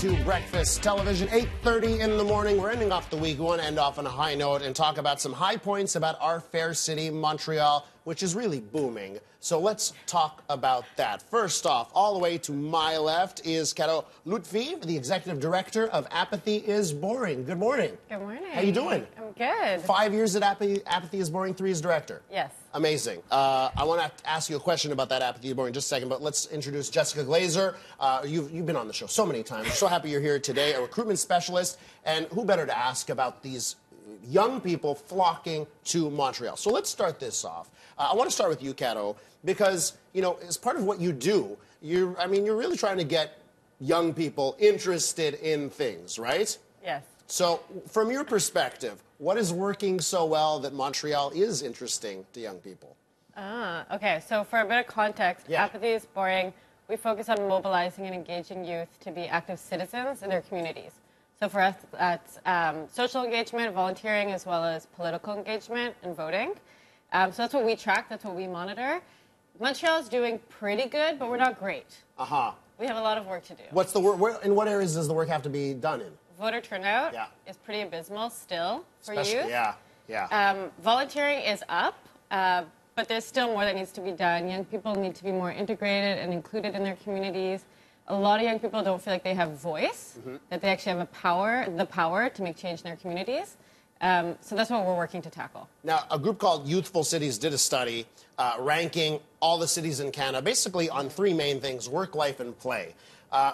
to Breakfast Television, 8:30 in the morning. We're ending off the week. We want to end off on a high note and talk about some high points about our fair city, Montreal, which is really booming. So let's talk about that. First off, all the way to my left is Caro Lutfi, the executive director of Apathy is Boring. Good morning. Good morning. How you doing? I'm good. 5 years at Apathy is Boring, 3 as director. Yes. Amazing. I want to ask you a question about that Apathy is Boring in just a second, but let's introduce Jessica Glazer. You've been on the show so many times. We're so happy you're here today, a recruitment specialist, and who better to ask about these young people flocking to Montreal. So let's start this off. I want to start with you, Caro, because, you know, as part of what you do, you're really trying to get young people interested in things, right? Yes. So, from your perspective, what is working so well that Montreal is interesting to young people? Okay, so for a bit of context, Yeah. Apathy is Boring. We focus on mobilizing and engaging youth to be active citizens in their communities. So for us, that's social engagement, volunteering, as well as political engagement and voting. So that's what we track, that's what we monitor. Montreal is doing pretty good, but we're not great. We have a lot of work to do. What's the work? In what areas does the work have to be done in? Voter turnout Yeah. is pretty abysmal still for Especially, youth. Yeah. Volunteering is up, but there's still more that needs to be done. Young people need to be more integrated and included in their communities. A lot of young people don't feel like they have voice, that they actually have the power to make change in their communities. So that's what we're working to tackle. Now, a group called Youthful Cities did a study ranking all the cities in Canada basically on 3 main things: work, life, and play.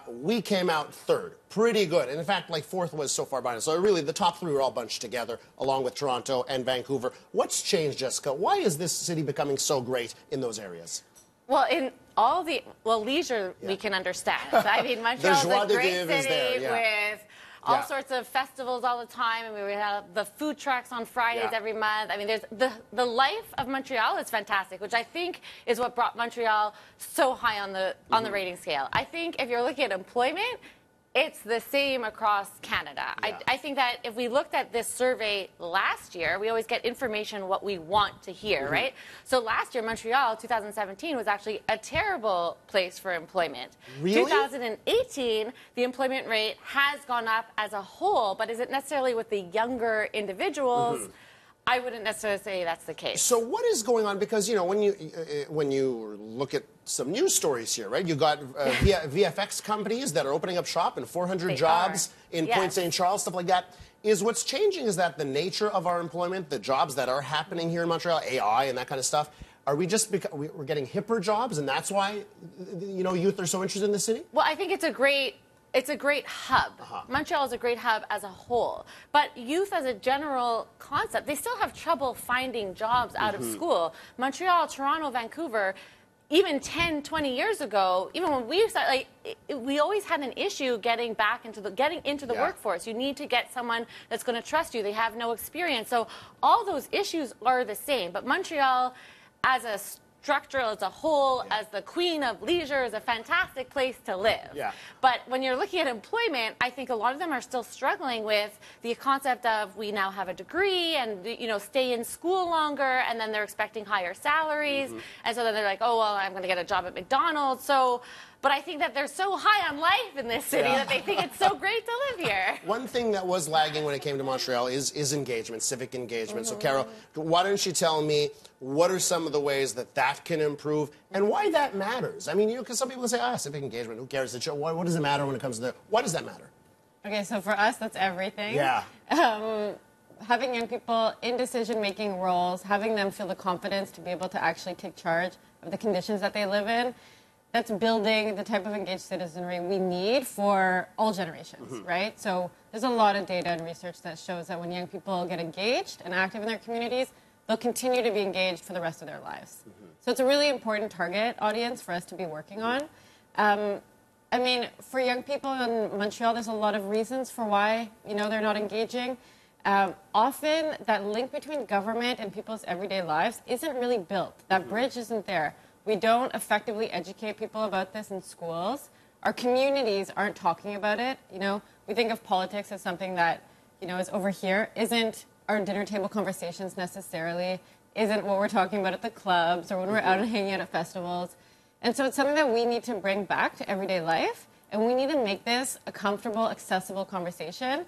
We came out 3rd. Pretty good. And in fact, like 4th was so far behind. So really, the top 3 were all bunched together, along with Toronto and Vancouver. What's changed, Jessica? Why is this city becoming so great in those areas? Well, in all the leisure we can understand. I mean, Montreal's joie a de great vivre is city there, yeah. with all sorts of festivals all the time, and we have the food trucks on Fridays every month. I mean, there's the life of Montreal is fantastic, which I think is what brought Montreal so high on the rating scale. I think if you're looking at employment, it's the same across Canada. Yeah. I think that if we looked at this survey last year, we always get information what we want to hear, right? So last year, Montreal, 2017, was actually a terrible place for employment. Really? 2018, the employment rate has gone up as a whole, but is it necessarily with the younger individuals? I wouldn't necessarily say that's the case. So what is going on? Because, you know, when you look at some news stories here, right, you got VFX companies that are opening up shop and 400 jobs in Point St. Charles, stuff like that. Is what's changing, is that the nature of our employment, the jobs that are happening here in Montreal, AI and that kind of stuff, are we just, we're getting hipper jobs, and that's why, you know, youth are so interested in the city? Well, I think it's a great hub. Montreal is a great hub as a whole. But youth as a general concept, they still have trouble finding jobs out of school. Montreal, Toronto, Vancouver, even 10, 20 years ago, even when we started, we always had an issue getting into the workforce. You need to get someone that's going to trust you. They have no experience. So all those issues are the same. But Montreal, as a structure as a whole, as the queen of leisure, is a fantastic place to live. But when you're looking at employment, I think a lot of them are still struggling with the concept of we now have a degree and, you know, stay in school longer, and then they're expecting higher salaries. And so then they're like, oh, well, I'm going to get a job at McDonald's. So, but I think that they're so high on life in this city that they think it's so great to live here. One thing that was lagging when it came to Montreal is engagement, civic engagement. So, Carol, why don't you tell me what are some of the ways that that can improve and why that matters? I mean, you know, because some people say, civic engagement, who cares? What does it matter when it comes to that? Why does that matter? Okay, so for us, that's everything. Yeah. Having young people in decision-making roles, having them feel the confidence to be able to actually take charge of the conditions that they live in, that's building the type of engaged citizenry we need for all generations, right? So there's a lot of data and research that shows that when young people get engaged and active in their communities, they'll continue to be engaged for the rest of their lives. So it's a really important target audience for us to be working on. I mean, for young people in Montreal, there's a lot of reasons for why, you know, they're not engaging. Often that link between government and people's everyday lives isn't really built. That bridge isn't there. We don't effectively educate people about this in schools. Our communities aren't talking about it. You know, we think of politics as something that, you know, is over here. Isn't our dinner table conversations necessarily, isn't what we're talking about at the clubs or when we're out and hanging out at festivals. And so it's something that we need to bring back to everyday life And we need to make this a comfortable, accessible conversation.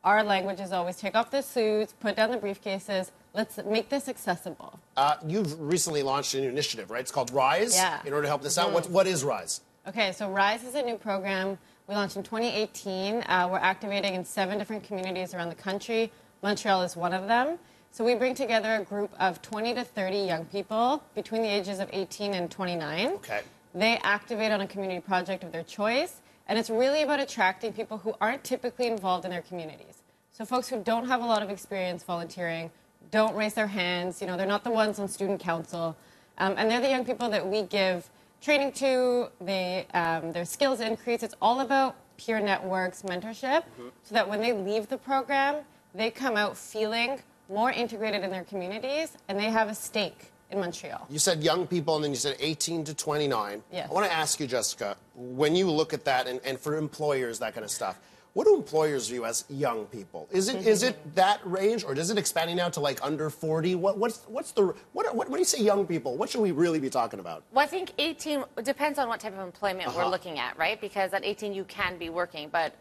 Our language is always take off the suits, put down the briefcases. Let's make this accessible. You've recently launched a new initiative, right? It's called Rise. Yeah. In order to help this out, what is Rise? Okay, so Rise is a new program we launched in 2018. We're activating in 7 different communities around the country. Montreal is one of them. So we bring together a group of 20 to 30 young people between the ages of 18 and 29. Okay. They activate on a community project of their choice, and it's really about attracting people who aren't typically involved in their communities. So folks who don't have a lot of experience volunteering, don't raise their hands, they're not the ones on student council, and they're the young people that we give training to, their skills increase. It's all about peer networks, mentorship, so that when they leave the program, they come out feeling more integrated in their communities, and they have a stake in Montreal. You said young people, and then you said 18 to 29. Yes. I want to ask you, Jessica, when you look at that, and for employers, that kind of stuff, what do employers view as young people? Is it that range, or is it expanding now to like under 40? What when you say young people, what should we really be talking about? Well, I think 18 depends on what type of employment we're looking at, right? Because at 18 you can be working, but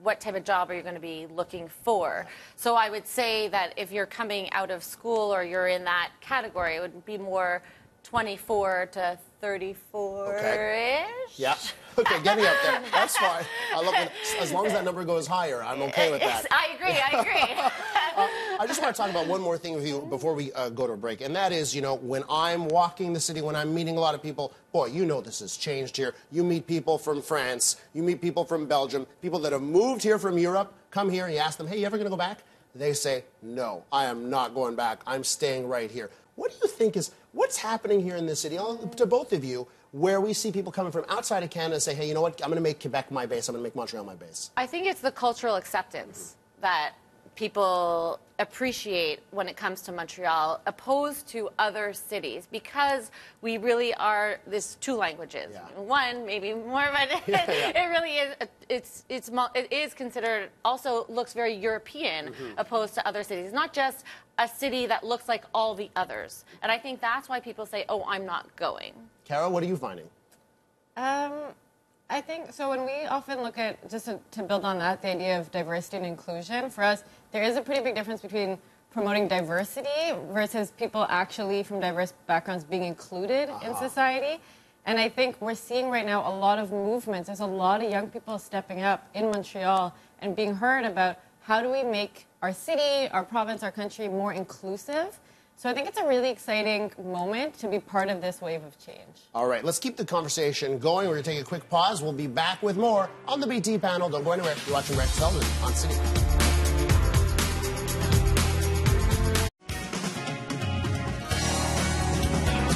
what type of job are you going to be looking for? So I would say that if you're coming out of school or you're in that category, it would be more 24 to 34-ish. Okay. Yeah. Okay, get me up there. That's fine. I love it. As long as that number goes higher, I'm okay with that. I agree. I just want to talk about one more thing with you before we go to a break, and that is, when I'm walking the city, when I'm meeting a lot of people, boy, this has changed here. You meet people from France, you meet people from Belgium, people that have moved here from Europe, come here, and you ask them, hey, you ever going to go back? They say, no, I am not going back. I'm staying right here. What do you think what's happening here in this city, to both of you, where we see people coming from outside of Canada and say, hey, you know what, I'm going to make Quebec my base, I'm going to make Montreal my base? I think it's the cultural acceptance that people appreciate when it comes to Montreal, opposed to other cities, because we really are this 2 languages. Yeah. One, maybe more, but it really is. It is considered, also looks very European, opposed to other cities. Not just a city that looks like all the others. And I think that's why people say, oh, I'm not going. Carol, what are you finding? I think, so when we often look at, just to build on that, the idea of diversity and inclusion, for us, there is a pretty big difference between promoting diversity versus people actually from diverse backgrounds being included in society. And I think we're seeing right now a lot of movements. There's a lot of young people stepping up in Montreal and being heard about how do we make our city, our province, our country more inclusive. So I think it's a really exciting moment to be part of this wave of change. All right, let's keep the conversation going. We're going to take a quick pause. We'll be back with more on the BT panel. Don't go anywhere. You're watching Breakfast Television on City.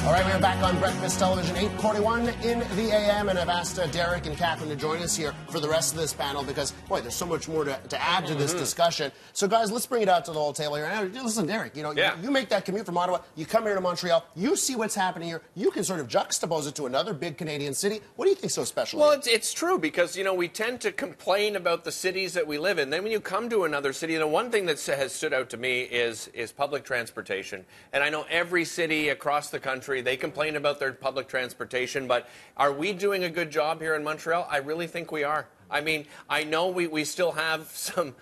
All right, we're back on Breakfast Television, 8:41 in the AM, and I've asked Derek and Catherine to join us here for the rest of this panel because, boy, there's so much more to add to this discussion. So, guys, let's bring it out to the whole table here. And listen, Derek, you make that commute from Ottawa, you come here to Montreal, you see what's happening here, you can sort of juxtapose it to another big Canadian city. What do you think is so special? Well, it's true because, we tend to complain about the cities that we live in. Then when you come to another city, the one thing that has stood out to me is public transportation. And I know every city across the country, they complain about their public transportation, but are we doing a good job here in Montreal? I really think we are. I mean, I know we still have some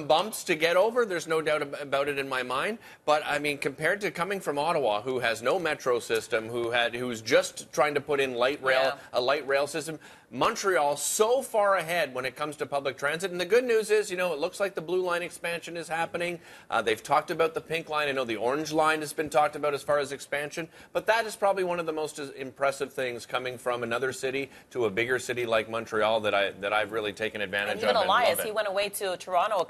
bumps to get over. There's no doubt about it in my mind. But, I mean, compared to coming from Ottawa, who has no metro system, who's just trying to put in a light rail system, Montreal so far ahead when it comes to public transit. And the good news is, it looks like the Blue Line expansion is happening. They've talked about the Pink Line. I know the Orange Line has been talked about as far as expansion. But that is probably one of the most impressive things coming from another city to a bigger city like Montreal that I've really taken advantage of. Even Elias, he went away to Toronto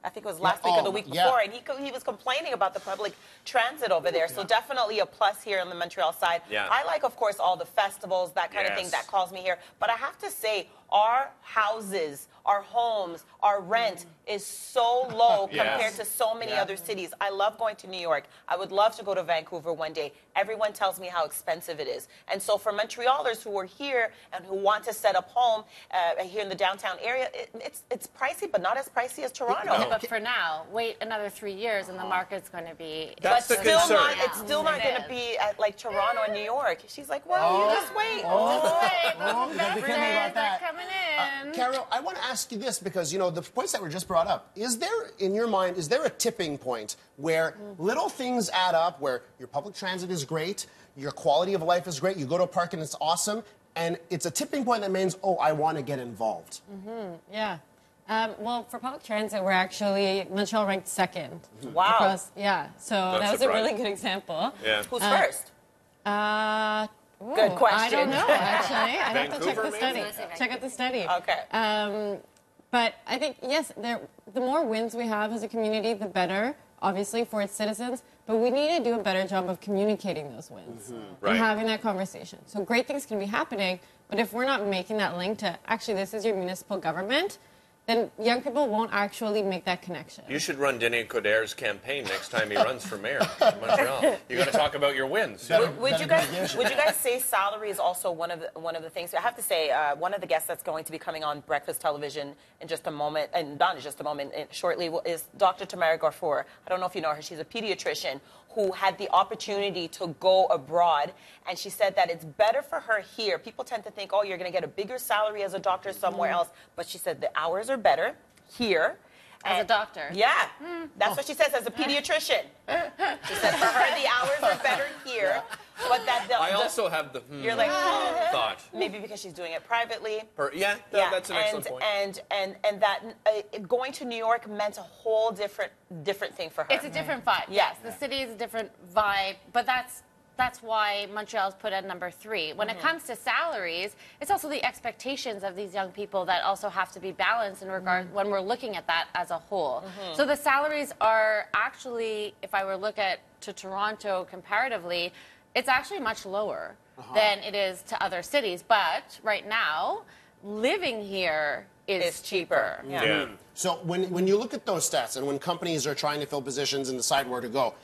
I think it was last week or the week before, and he was complaining about the public transit over there. So definitely a plus here on the Montreal side. Yeah. I like, of course, all the festivals, that kind of thing that calls me here. But I have to say, our houses, our homes, our rent is so low compared to so many other cities. I love going to New York. I would love to go to Vancouver one day. Everyone tells me how expensive it is. And so for Montrealers who are here and who want to set up home here in the downtown area, it's pricey, but not as pricey as Toronto. Yeah, but for now, wait another 3 years and the market's going to be... That's the concern. It's still not going to be at like Toronto and New York. She's like, well, you just wait. Just wait. You gotta be careful about that. ask you this because, you know, the points that were just brought up, is there, in your mind, is there a tipping point where little things add up, where your public transit is great, your quality of life is great, you go to a park and it's awesome, and it's a tipping point that means, oh, I want to get involved? Yeah. Well, for public transit, we're actually, Montreal ranked second. Wow. Across, yeah, so that was a really good example. Yeah. Who's first? Good question. I don't know, actually. I'd have to check Vancouver, the study. maybe? Check out the study. Okay. But I think, yes, the more wins we have as a community, the better, obviously, for its citizens. But we need to do a better job of communicating those wins Right. and having that conversation. So great things can be happening, but if we're not making that link to, actually, this is your municipal government, then young people won't actually make that connection. You should run Denis Coderre's campaign next time he runs for mayor in Montreal. You got to talk about your wins. Would you guys say salary is also one of the things? I have to say, one of the guests that's going to be coming on breakfast television in just a moment, and not in just a moment, shortly, is Dr. Tamara Garfour. I don't know if you know her. She's a pediatrician who had the opportunity to go abroad, and she said that it's better for her here. People tend to think, oh, you're going to get a bigger salary as a doctor somewhere else, but she said the hours are better here. As a doctor. Yeah, that's what she says as a pediatrician. She said for her the hours are better here, but that I also have the you're like thought. maybe because she's doing it privately. That's an excellent point. And that going to New York meant a whole different thing for her. It's a different vibe. Yes, the city is a different vibe, but that's why Montreal's put at number 3. When it comes to salaries, it's also the expectations of these young people that also have to be balanced in regard when we're looking at that as a whole. So the salaries are actually, if I were to look at to Toronto comparatively, it's actually much lower than it is to other cities. But right now, living here is cheaper. Yeah. So when you look at those stats and when companies are trying to fill positions and decide where to go,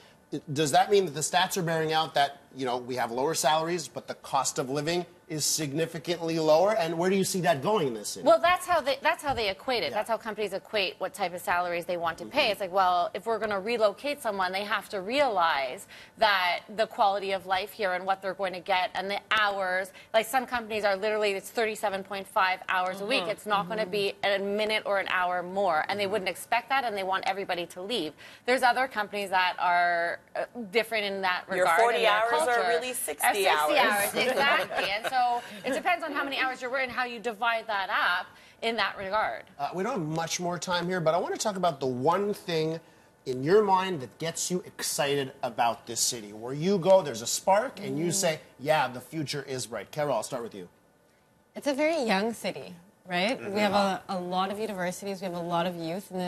does that mean that the stats are bearing out that, you know, we have lower salaries, but the cost of living is significantly lower? And where do you see that going in this city? Well, that's how they equate it. Yeah. That's how companies equate what type of salaries they want to pay. It's like, well, if we're going to relocate someone, they have to realize that the quality of life here and what they're going to get and the hours. Like some companies are literally, it's 37.5 hours a week. It's not going to be a minute or an hour more. And they wouldn't expect that, and they want everybody to leave. There's other companies that are different in that regard. Your 40 hours culture. are really 60 60 hours. Exactly. And so it depends on how many hours you're working, how you divide that up in that regard. We don't have much more time here, but I want to talk about the one thing in your mind that gets you excited about this city. Where you go, there's a spark, and you say, yeah, the future is bright. Carol, I'll start with you. It's a very young city, right? We have a lot of universities. We have a lot of youth in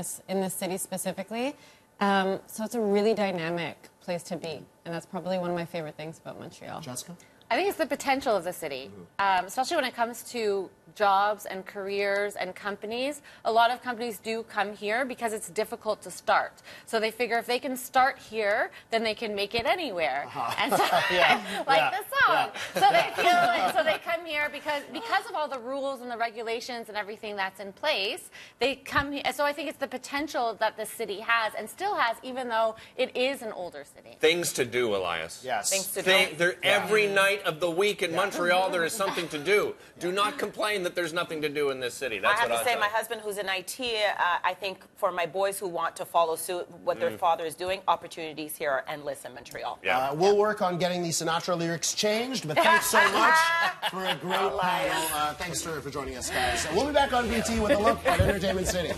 this city specifically. So it's a really dynamic place to be, and that's probably one of my favorite things about Montreal. Jessica? I think it's the potential of the city, especially when it comes to jobs and careers and companies. A lot of companies do come here because it's difficult to start. So they figure if they can start here, then they can make it anywhere. And so, the song. So they come here because of all the rules and the regulations and everything that's in place. They come here. So I think it's the potential that the city has and still has, even though it is an older city. Things to do, Elias. Yes. Things to do. Every night of the week in Montreal, there is something to do. Do not complain that there's nothing to do in this city. That's I have what to say, say. my husband, who's in IT, I think for my boys who want to follow suit what their father is doing, opportunities here are endless in Montreal. Yeah. We'll work on getting these Sinatra lyrics changed, but thanks so much for a great panel. Thanks for joining us, guys. We'll be back on BT with a look at Entertainment City.